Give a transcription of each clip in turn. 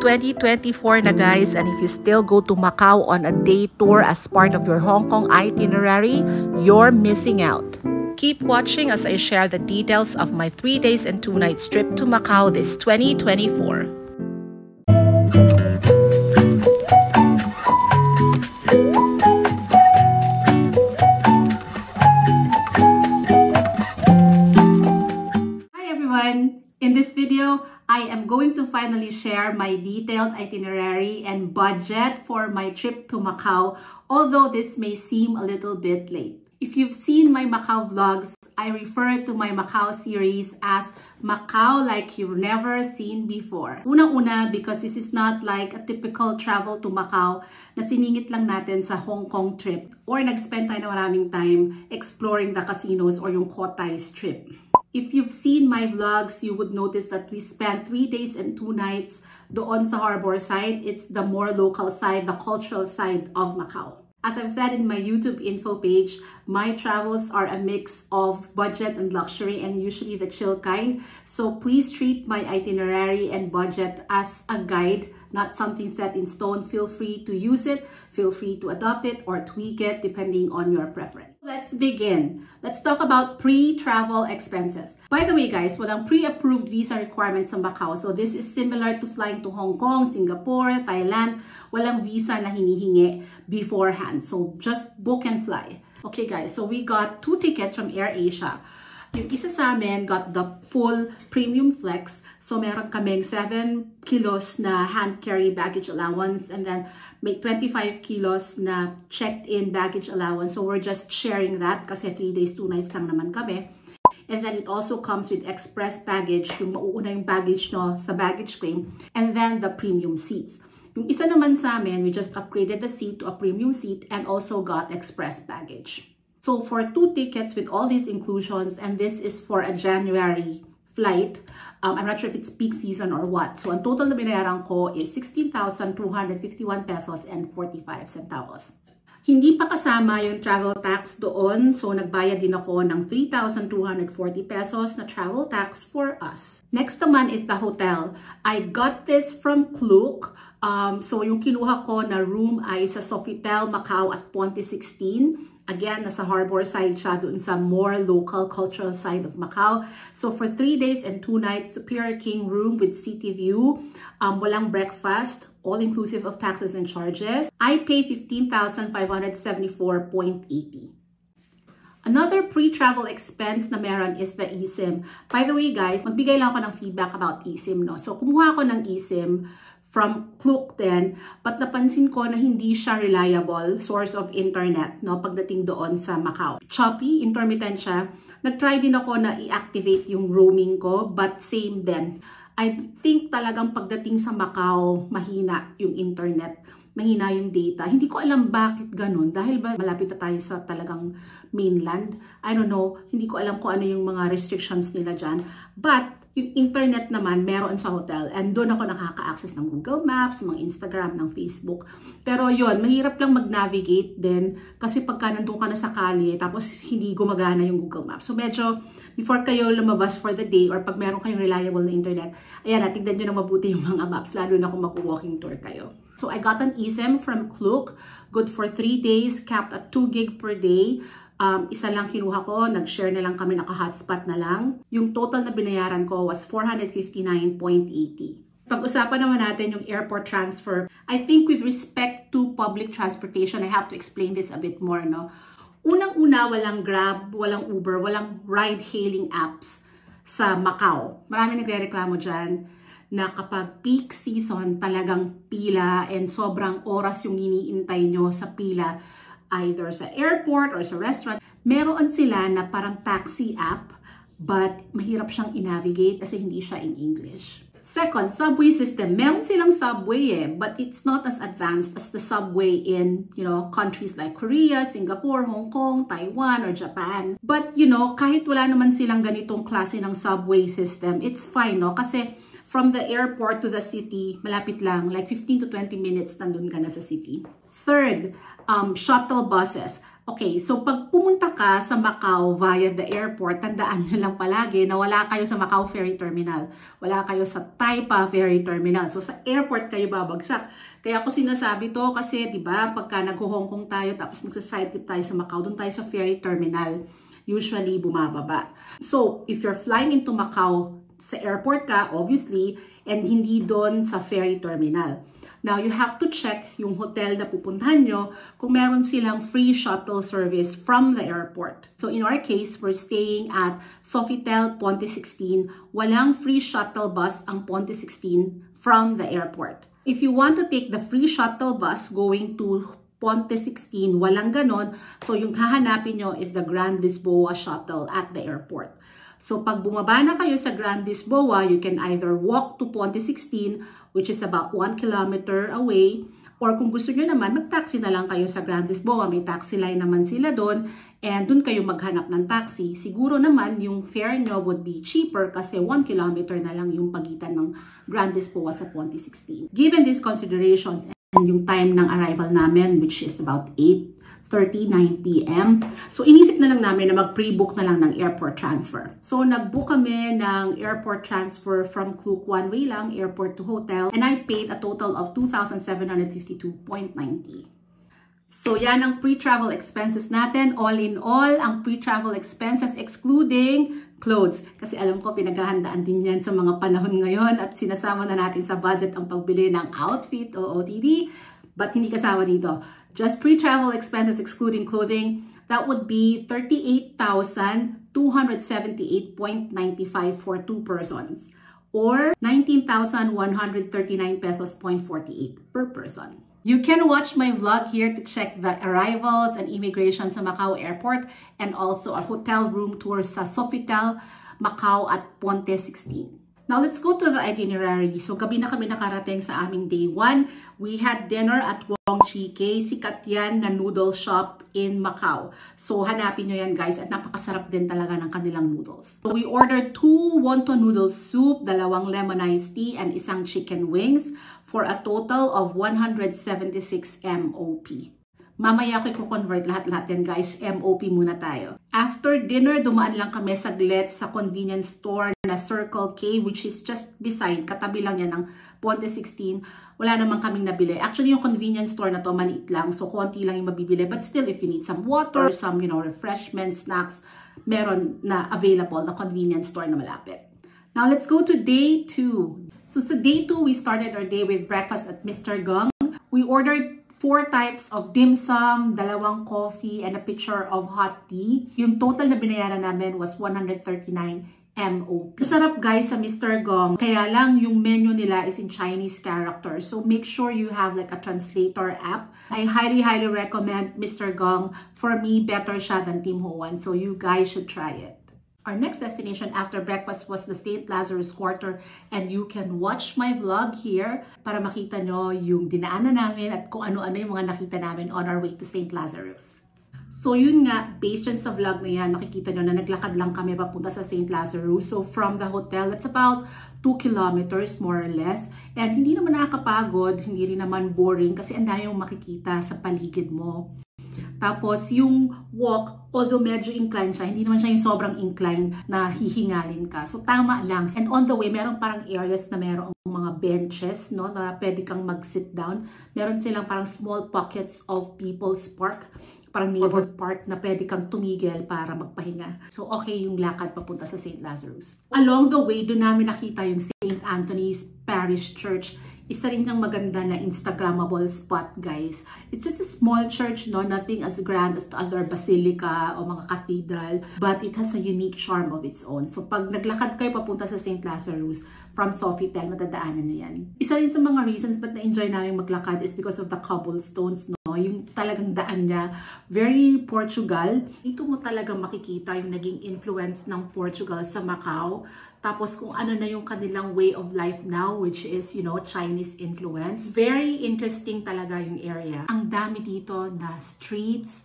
2024 na guys, and if you still go to Macau on a day tour as part of your Hong Kong itinerary, you're missing out. Keep watching as I share the details of my 3 days and 2 nights trip to Macau this 2024. In this video, I am going to finally share my detailed itinerary and budget for my trip to Macau, although this may seem a little bit late. If you've seen my Macau vlogs, I refer to my Macau series as Macau like you've never seen before. Unang-una, because this is not like a typical travel to Macau na siningit lang natin sa Hong Kong trip or nag-spend tayo na maraming time exploring the casinos or yung Cotai Strip. If you've seen my vlogs, you would notice that we spent 3 days and 2 nights doon sa harbor side. It's the more local side, the cultural side of Macau. As I've said in my YouTube info page, my travels are a mix of budget and luxury and usually the chill kind. So please treat my itinerary and budget as a guide, not something set in stone. Feel free to use it, feel free to adopt it or tweak it depending on your preference. Let's begin. Let's talk about pre-travel expenses. By the way guys, walang pre-approved visa requirements sa Macau. So this is similar to flying to Hong Kong, Singapore, Thailand. Walang visa na hinihingi beforehand. So just book and fly. Okay guys, so we got 2 tickets from AirAsia. Yung isa sa amin got the full premium flex. So meron kaming 7 kilos na hand carry baggage allowance and then may 25 kilos na checked-in baggage allowance. So we're just sharing that kasi 3 days, 2 nights lang naman kami. And then it also comes with express baggage, yung mauuna yung baggage no sa baggage claim, and then the premium seats. Yung isa naman sa amin, we just upgraded the seat to a premium seat and also got express baggage. So for 2 tickets with all these inclusions, and this is for a January flight, I'm not sure if it's peak season or what. So ang total na binayaran ko is 16,251 pesos and 45 centavos. Hindi pa kasama yung travel tax doon. So nagbayad din ako ng 3,240 pesos na travel tax for us. Next naman is the hotel. I got this from Klook. So yung kinuha ko na room ay sa Sofitel Macau at Ponte 16. Again, nasa harbor side siya doon sa more local cultural side of Macau. So for 3 days and 2 nights, Superior King room with city view, walang breakfast, all inclusive of taxes and charges. I paid 15,574.80. Another pre-travel expense na meron is the eSIM. By the way guys, magbigay lang ako ng feedback about eSIM, no? So kumuha ako ng eSIM from Klook din, but napansin ko na hindi siya reliable source of internet, no, pagdating doon sa Macau. Choppy, intermittent siya. Nag-try din ako na i-activate yung roaming ko, but same din. I think talagang pagdating sa Macau, mahina yung internet, mahina yung data. Hindi ko alam bakit ganun, dahil ba malapit na tayo sa talagang mainland. I don't know, hindi ko alam kung ano yung mga restrictions nila dyan. But yung internet naman, meron sa hotel. And doon ako nakaka-access ng Google Maps, mga Instagram, ng Facebook. Pero yon, mahirap lang mag-navigate din. Kasi pagka nandun ka na sa kalye, tapos hindi gumagana yung Google Maps. So medyo, before kayo lumabas for the day, or pag meron kayong reliable na internet, ayan, tignan nyo na mabuti yung mga maps, lalo na kung mag-walking tour kayo. So I got an eSIM from Klook, good for 3 days, capped at 2 gig per day. Isa lang kinuha ko, nag-share na lang kami, naka-hotspot na lang. Yung total na binayaran ko was 459.80. Pag-usapan naman natin yung airport transfer. I think with respect to public transportation, I have to explain this a bit more, no? Unang-una, walang Grab, walang Uber, walang ride-hailing apps sa Macau. Marami nagre-reklamo dyan na kapag peak season, talagang pila and sobrang oras yung iniintay nyo sa pila, either sa airport or sa restaurant. Meron sila na parang taxi app, but mahirap siyang i-navigate kasi hindi siya in English. Second, subway system. Meron silang subway but it's not as advanced as the subway in, you know, countries like Korea, Singapore, Hong Kong, Taiwan, or Japan. But, you know, kahit wala naman silang ganitong klase ng subway system, it's fine, no? Kasi from the airport to the city, malapit lang, like 15 to 20 minutes nandun ka na sa city. Third, shuttle buses. Okay, so pag pumunta ka sa Macau via the airport, tandaan nyo lang palagi na wala kayo sa Macau Ferry Terminal. Wala kayo sa Taipa Ferry Terminal. So sa airport kayo babagsak. Kaya ako sinasabi to kasi, di ba, pagka nag-Hong Kong tayo tapos magsa-side trip tayo sa Macau, doon tayo sa Ferry Terminal. Usually bumababa. So if you're flying into Macau, sa airport ka, obviously, and hindi doon sa ferry terminal. Now, you have to check yung hotel na pupuntahan nyo kung meron silang free shuttle service from the airport. So, in our case, we're staying at Sofitel Ponte 16. Walang free shuttle bus ang Ponte 16 from the airport. If you want to take the free shuttle bus going to Ponte 16, walang ganon. So, yung hahanapin nyo is the Grand Lisboa shuttle at the airport. So, pag bumaba na kayo sa Grand Lisboa, you can either walk to Ponte 16, which is about 1 kilometer away, or kung gusto nyo naman, mag-taxi na lang kayo sa Grand Lisboa. May taxi line naman sila doon, and doon kayo maghanap ng taxi. Siguro naman, yung fare nyo would be cheaper kasi 1 kilometer na lang yung pagitan ng Grand Lisboa sa Ponte 16. Given these considerations, and yung time ng arrival namin, which is about 8:39 p.m. So, inisip na lang namin na mag-pre-book na lang ng airport transfer. So, nag-book kami ng airport transfer from Klook one way lang, airport to hotel, and I paid a total of 2,752.90. So, yan ang pre-travel expenses natin. All in all, ang pre-travel expenses excluding clothes. Kasi alam ko, pinaghahandaan din yan sa mga panahon ngayon at sinasama na natin sa budget ang pagbili ng outfit o OOTD. But hindi kasama dito. Just pre-travel expenses excluding clothing, that would be 38,278.95 for 2 persons. Or 19,139 pesos 0.48 per person. You can watch my vlog here to check the arrivals and immigration sa Macau Airport and also a hotel room tour sa Sofitel Macau at Ponte 16. Now, let's go to the itinerary. So, gabi na kami nakarating sa aming day 1. We had dinner at Wong Chike, sikat yan na noodle shop in Macau. So, hanapin nyo yan guys at napakasarap din talaga ng kanilang noodles. So, we ordered 2 wonton noodle soup, 2 lemon iced tea, and isang chicken wings for a total of 176 MOP. Mamaya ko i-convert lahat-lahat yan guys. MOP muna tayo. After dinner, dumaan lang kami saglit sa convenience store na Circle K, which is just beside, katabi lang yan ng Ponte 16. Wala namang kaming nabili. Actually, yung convenience store na to, maliit lang. So, konti lang yung mabibili. But still, if you need some water, some, refreshments, snacks, meron na available na convenience store na malapit. Now, let's go to day 2. So, sa day 2, we started our day with breakfast at Mr. Gong. We ordered 4 types of dim sum, 2 coffee, and a pitcher of hot tea. Yung total na binayaran namin was 139 MOP. Masarap guys sa Mr. Gong. Kaya lang yung menu nila is in Chinese characters. So make sure you have like a translator app. I highly recommend Mr. Gong. For me, better siya than Tim Ho Wan. So you guys should try it. Our next destination after breakfast was the St. Lazarus Quarter, and you can watch my vlog here para makita nyo yung dinaanan namin at kung ano-ano yung mga nakita namin on our way to St. Lazarus. So yun nga, based on sa vlog na yan, makikita nyo na naglakad lang kami papunta sa St. Lazarus. So from the hotel, it's about 2 kilometers more or less. And hindi naman nakakapagod, hindi rin naman boring kasi ang dami yung makikita sa paligid mo. Tapos, yung walk, although medyo incline siya, hindi naman siya yung sobrang incline na hihingalin ka. So, tama lang. And on the way, meron parang areas na meron mga benches, no, na pwede kang mag-sit down. Meron silang parang small pockets of people's park, parang neighborhood park na pwede kang tumigil para magpahinga. So, okay yung lakad papunta sa St. Lazarus. Along the way, doon namin nakita yung St. Anthony's Parish Church. Isa rin yung maganda na Instagrammable spot, guys. It's just a small church, no? Nothing as grand as other basilica o mga cathedral, but it has a unique charm of its own. So, pag naglakad kayo papunta sa St. Lazarus from Sofitel, matadaanan nyo yan. Isa rin sa mga reasons ba't na-enjoy namin maglakad is because of the cobblestones, no? Yung talagang daan niya, very Portugal. Dito mo talaga makikita yung naging influence ng Portugal sa Macau. Tapos kung ano na yung kanilang way of life now, which is, Chinese influence. Very interesting talaga yung area. Ang dami dito na streets,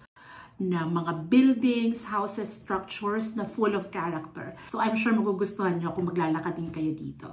na mga buildings, houses, structures na full of character. So I'm sure magugustuhan nyo kung maglalakad din kayo dito.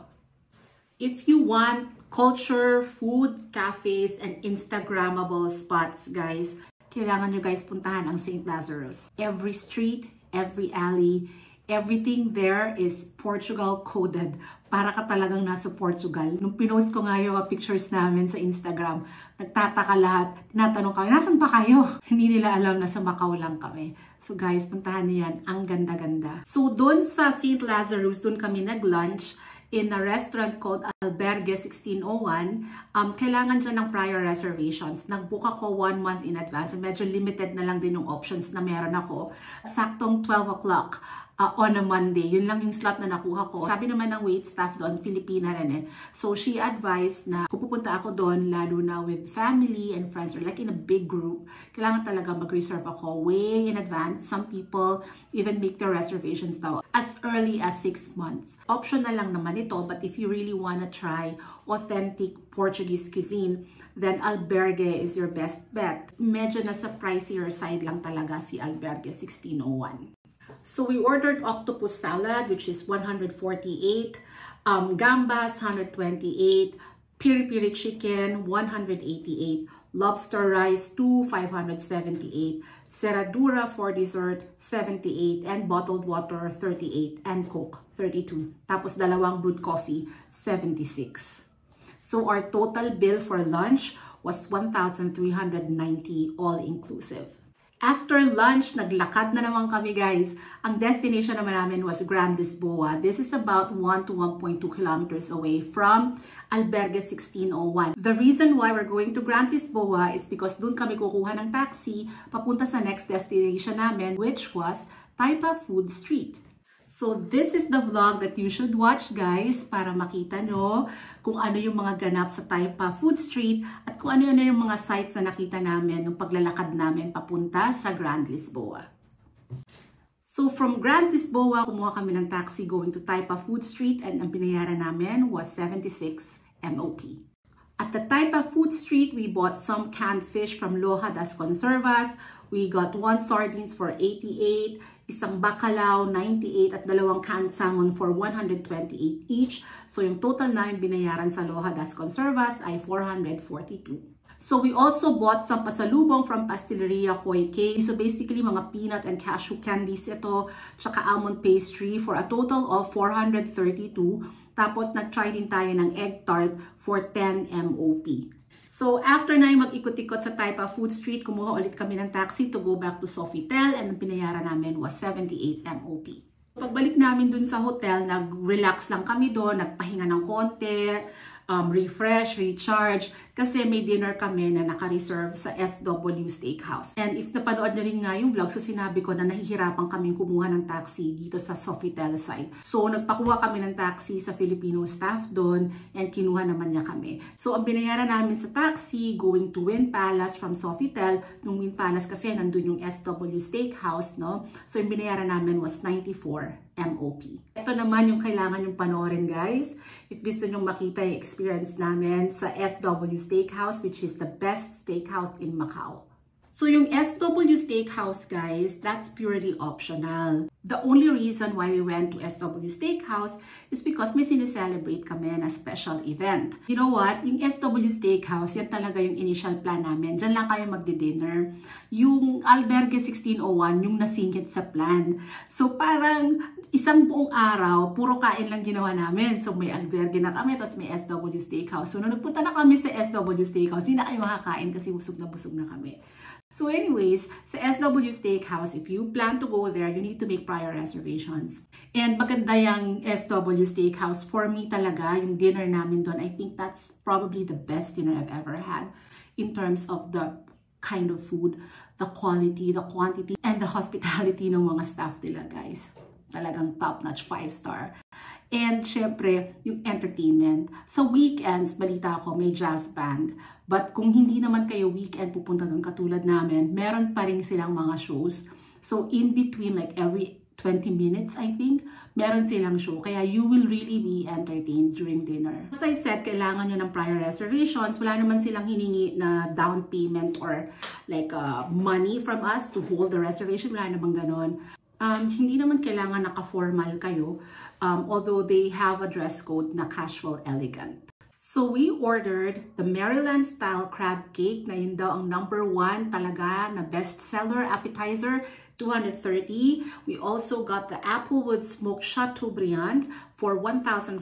If you want culture, food, cafes, and Instagrammable spots, guys, kailangan nyo guys puntahan ang St. Lazarus. Every street, every alley, everything there is Portugal coded. Para ka talagang nasa Portugal. Nung pinost ko nga yung pictures namin sa Instagram, nagtataka lahat. Tinatanong kami, nasan pa kayo? Hindi nila alam na sa Macau lang kami. So guys, puntahan niyo yan. Ang ganda-ganda. So doon sa St. Lazarus, doon kami nag-lunch in a restaurant called Albergue 1601. Kailangan dyan ng prior reservations. Nag-book ako 1 month in advance. Medyo limited na lang din yung options na meron ako. Saktong 12 o'clock. On a Monday. Yun lang yung slot na nakuha ko. Sabi naman ng wait staff doon, Filipina rin eh. So she advised na kung pupunta ako doon, lalo na with family and friends or like in a big group, kailangan talaga mag-reserve ako way in advance. Some people even make their reservations daw as early as 6 months. Optional lang naman ito, but if you really wanna try authentic Portuguese cuisine, then Albergue is your best bet. Medyo nasa pricier side lang talaga si Albergue 1601. So we ordered octopus salad, which is 148, gambas 128, piri-piri chicken 188, lobster rice 578, serradura for dessert 78, and bottled water 38, and Coke 32. Tapos dalawang brewed coffee 76. So our total bill for lunch was 1,390 all-inclusive. After lunch, naglakad na naman kami guys. Ang destination naman namin was Grand Lisboa. This is about 1 to 1.2 kilometers away from Albergue 1601. The reason why we're going to Grand Lisboa is because dun kami kukuha ng taxi papunta sa next destination namin, which was Taipa Food Street. So this is the vlog that you should watch guys para makita nyo kung ano yung mga ganap sa Taipa Food Street at kung ano yung mga sites na nakita namin nung paglalakad namin papunta sa Grand Lisboa. So from Grand Lisboa, kumuha kami ng taxi going to Taipa Food Street and ang binayaran namin was 76 MOP. At the Taipa Food Street, we bought some canned fish from Loja das Conservas. We got 1 sardines for 88, isang bacalao 98 at dalawang canned salmon for 128 each. So yung total namin binayaran sa Loja das Conservas ay 442. So we also bought some pasalubong from Pasteleria Koi K. So basically mga peanut and cashew candies ito, tsaka almond pastry for a total of 432. Tapos nag-try din tayo ng egg tart for 10 MOP. So after na yung mag-ikot-ikot sa Taipa Food Street, kumuha ulit kami ng taxi to go back to Sofitel and ang pinayaran namin was 78 MOP. Pagbalik namin dun sa hotel, nag-relax lang kami doon, nagpahinga ng konti, refresh, recharge, kasi may dinner kami na naka-reserve sa SW Steakhouse. And if napanood na rin nga yung vlog, so sinabi ko na nahihirapan kaming kumuha ng taxi dito sa Sofitel side. So nagpakuha kami ng taxi sa Filipino staff doon and kinuha naman niya kami. So ang binayaran namin sa taxi going to Wynn Palace from Sofitel, nung Wynn Palace kasi nandun yung SW Steakhouse, no? So yung binayaran namin was 94 MOP. Ito naman yung kailangan yung panoorin guys. If gusto nyong makita yung experience namin sa SW Steakhouse, which is the best steakhouse in Macau. So yung SW Steakhouse guys, that's purely optional. The only reason why we went to SW Steakhouse is because may sineselebrate kami na special event. You know what? Yung SW Steakhouse, yan talaga yung initial plan namin. Diyan lang kayo magdi-dinner. Yung Albergue 1601, yung nasingit sa plan. So parang isang buong araw, puro kain lang ginawa namin. So may Albergue na kami, tapos may SW Steakhouse. So nung nagpunta na kami sa SW Steakhouse, hindi na kayo makakain kasi busog na kami. So anyways, sa SW Steakhouse, if you plan to go there, you need to make prior reservations. And maganda yung SW Steakhouse. For me talaga, yung dinner namin doon, I think that's probably the best dinner I've ever had in terms of the kind of food, the quality, the quantity, and the hospitality ng mga staff nila, guys. Talagang top-notch, 5-star. And syempre, yung entertainment. Sa weekends, balita ko, may jazz band. But kung hindi naman kayo weekend pupunta doon katulad namin, meron pa rin silang mga shows. So in between, like every 20 minutes, I think, meron silang show. Kaya you will really be entertained during dinner. As I said, kailangan nyo ng prior reservations. Wala naman silang hiningi na down payment or like money from us to hold the reservation. Wala namang ganon. Hindi naman kailangan naka-formal kayo, although they have a dress code na casual elegant. So we ordered the Maryland style crab cake na yun daw ang #1 talaga na bestseller appetizer, 230. We also got the Applewood smoked Chateaubriand for 1,400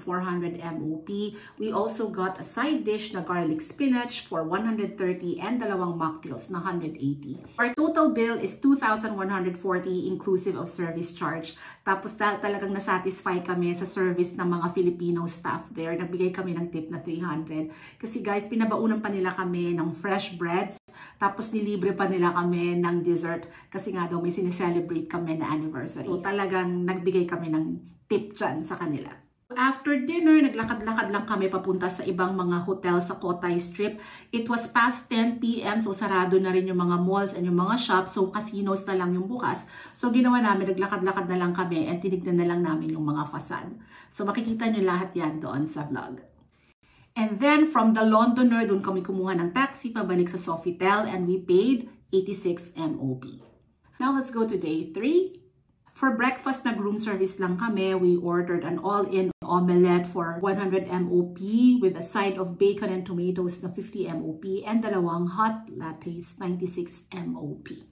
MOP. We also got a side dish na garlic spinach for 130 and dalawang mocktails na 180. Our total bill is 2,140 inclusive of service charge. Tapos talagang nasatisfy kami sa service ng mga Filipino staff there. Nagbigay kami ng tip na 300. Kasi guys, pinabaunan pa nila kami ng fresh breads. Tapos nilibre pa nila kami ng dessert kasi nga daw may sineselebrate kami na anniversary. So talagang nagbigay kami ng tip dyan sa kanila. After dinner, naglakad-lakad lang kami papunta sa ibang mga hotel sa Kotay Strip. It was past 10 p.m. so sarado na rin yung mga malls and yung mga shops. So casinos na lang yung bukas. So ginawa namin, naglakad-lakad na lang kami and tinignan na lang namin yung mga facade. So makikita nyo lahat yan doon sa vlog. And then, from the Londoner, doon kami kumuha ng taxi pabalik sa Sofitel and we paid 86 MOP. Now, let's go to day 3. For breakfast, nag-room service lang kami. We ordered an all-in omelette for 100 MOP with a side of bacon and tomatoes na 50 MOP and dalawang hot lattes, 96 MOP.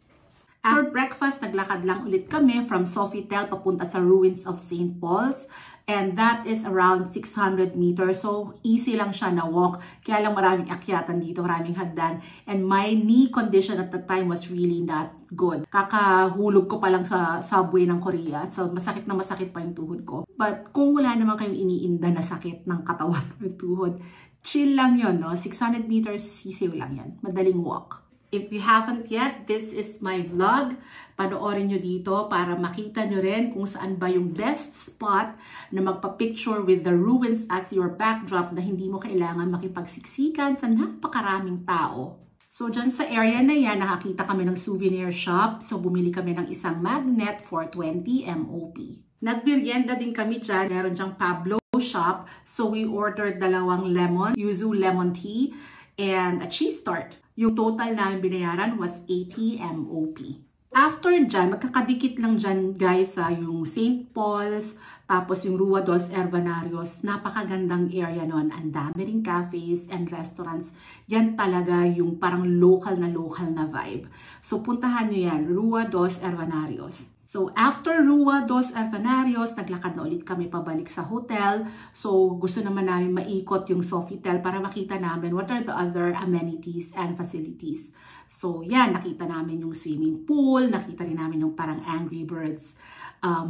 After breakfast, naglakad lang ulit kami from Sofitel papunta sa ruins of St. Paul's. And that is around 600 meters. So, easy lang siya na walk. Kaya lang maraming akyatan dito, maraming hagdan. And my knee condition at the time was really not good. Kakahulog ko pa lang sa subway ng Korea. So, masakit na masakit pa yung tuhod ko. But kung wala naman kayong iniinda na sakit ng katawan ng tuhod, chill lang yun, no? 600 meters, sisiw lang yan. Madaling walk. If you haven't yet, this is my vlog. Panoorin nyo dito para makita nyo rin kung saan ba yung best spot na magpa-picture with the ruins as your backdrop na hindi mo kailangan makipagsiksikan sa napakaraming tao. So, dyan sa area na yan, nakakita kami ng souvenir shop. So, bumili kami ng isang magnet for 20 MOP. Nagmerienda din kami dyan. Meron dyang Pablo shop. So, we ordered dalawang lemon, yuzu lemon tea, and a cheese tart. Yung total namin binayaran was 80 MOP. After dyan, magkakadikit lang dyan guys yung St. Paul's, tapos yung Rua dos Herbanarios. Napakagandang area nun. Ang dami ring cafes and restaurants. Yan talaga yung parang local na vibe. So puntahan nyo yan, Rua dos Herbanarios. So, after Rua dos Herbanarios, naglakad na ulit kami pabalik sa hotel. So, gusto naman namin maikot yung Sofitel para makita namin what are the other amenities and facilities. So, yan, nakita namin yung swimming pool, nakita rin namin yung parang Angry Birds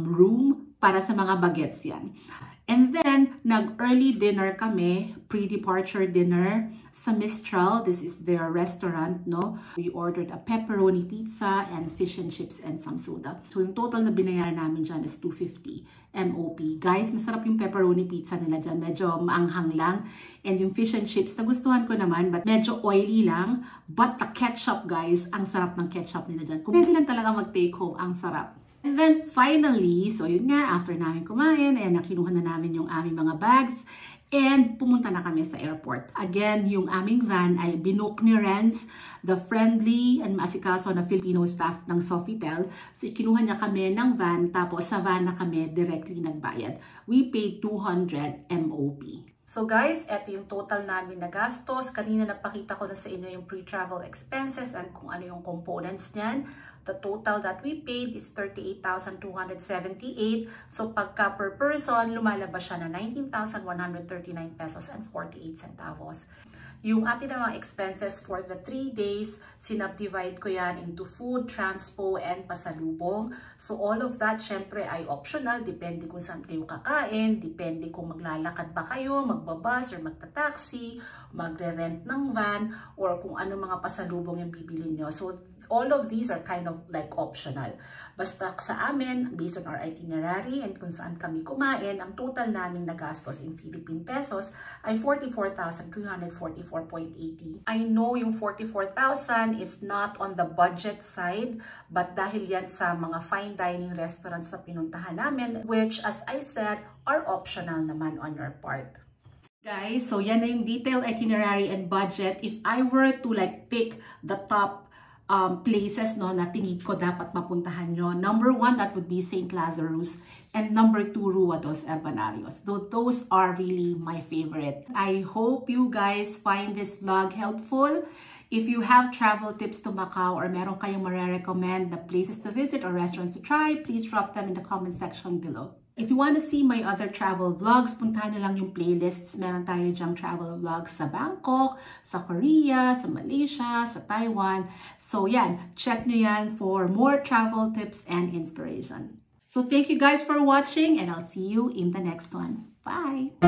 room para sa mga bagets yan. And then, nag-early dinner kami, pre-departure dinner, sa Mistral. This is their restaurant, no? We ordered a pepperoni pizza and fish and chips and some soda. So, yung total na binayaran namin dyan is 250 MOP. Guys, masarap yung pepperoni pizza nila dyan. Medyo maanghang lang. And yung fish and chips, nagustuhan ko naman, but medyo oily lang. But the ketchup, guys, ang sarap ng ketchup nila dyan. Kung pwede lang talaga mag-take home, ang sarap. And then finally, so yun nga, after namin kumain, ayan, nakinuha na namin yung aming mga bags. And pumunta na kami sa airport. Again, yung aming van ay binook ni Renz, the friendly and maasikaso na Filipino staff ng Sofitel. So, kinuha niya kami ng van, tapos sa van na kami directly nagbayad. We paid 200 MOP. So guys, eto yung total namin na gastos. Kanina napakita ko na sa inyo yung pre-travel expenses and kung ano yung components niyan. The total that we paid is 38,278. So pagka per person, lumalabas siya na 19,139 pesos and 48 centavos. Yung atin namang expenses for the 3 days, sinubdivide ko yan into food, transpo, and pasalubong. So all of that, syempre, ay optional. Depende kung saan kayo kakain, depende kung maglalakad ba kayo, magbabus or magta-taxi, magre-rent ng van, or kung ano mga pasalubong yung bibili nyo. So all of these are kind of like optional. Basta sa amin, based on our itinerary and kung saan kami kumain, ang total namin na gastos in Philippine pesos ay 44,344.80. I know yung 44,000 is not on the budget side, but dahil yan sa mga fine dining restaurants na pinuntahan namin, which as I said, are optional naman on your part. Guys, so yan na yung detailed itinerary and budget. If I were to like pick the top places no, na tingin ko dapat mapuntahan nyo. Number 1, that would be St. Lazarus. And number 2, Rua dos Hermanarios. Those are really my favorite. I hope you guys find this vlog helpful. If you have travel tips to Macau or meron kayong marirecommend na places to visit or restaurants to try, please drop them in the comment section below. If you want to see my other travel vlogs, puntahan nyo lang yung playlists. Meron tayo dyang travel vlogs sa Bangkok, sa Korea, sa Malaysia, sa Taiwan. So yan, check nyo yan for more travel tips and inspiration. So thank you guys for watching and I'll see you in the next one. Bye!